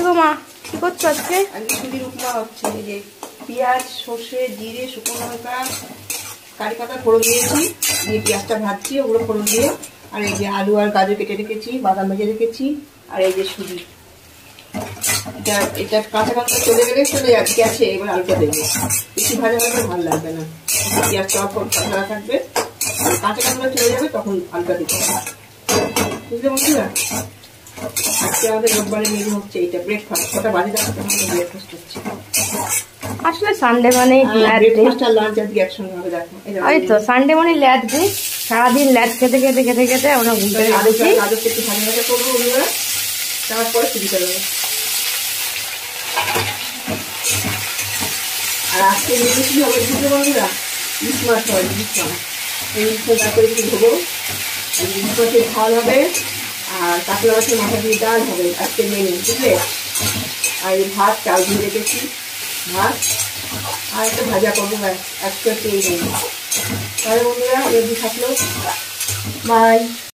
গো মা, কি করছো আজকে? আজকে সুজির উপমা হচ্ছে। এই যে পেঁয়াজ, সর্ষে, জিরে, শুকনো লঙ্কা, কারি পাতা ফোড়ন দিয়েছি, দিয়ে পেঁয়াজটা ভাজছি, ওগুলো ফোড়ন দিয়ে। আর এই যে আলু আর গাজর কেটে রেখেছি, বাদাম ভেজে রেখেছি। আর এই যে সুজি, এটা কাঁচা কাঁচা চলে গেলে চলে গেছে। এবার আলুটা দেবো, বেশি ভাজা ভাজা ভালো লাগবে না, পেঁয়াজটা ভাজা থাকবে, কাঁচা কাঁচা চলে যাবে তখন আলুটা দিতে হবে। বুঝলে বন্ধুরা, আজকে আমাদের রোববারের মেনু হচ্ছে এইটা, ব্রেকফাস্ট। কটা বাজে যাচ্ছে আমাদের ব্রেকফাস্ট হচ্ছে। আসলে সানডে মানে ব্রেকফাস্ট আর লাঞ্চ আজকে একসঙ্গে হবে। দেখো ওই তো সানডে মানে ল্যাদ ডে, সারাদিন ল্যাদ খেতে খেতে খেতে খেতে আমরা ঘুরতে গেছি। আলুকে একটু ভাজা ভাজা করবো বন্ধুরা, তারপরে সুবিধা দেবো। আর আজকে মেনু কি হবে বুঝলে বন্ধুরা, ইলিশ মাছ হবে। ইলিশ মাছ, এই ইলিশ মাছ তারপরে একটু ধোবো, ইলিশ মাছের ঝাল হবে, আর কাতলা মাছের মাথা দিয়ে ডাল হবে আজকে মেনু, বুঝলে। আর এই ভাত, চাল দিয়ে রেখেছি, ভাত আর একটা ভাজা করবো, ব্যাস আজকে এই মেনু। তাহলে বন্ধুরা, এমনি থাকলো, বাই।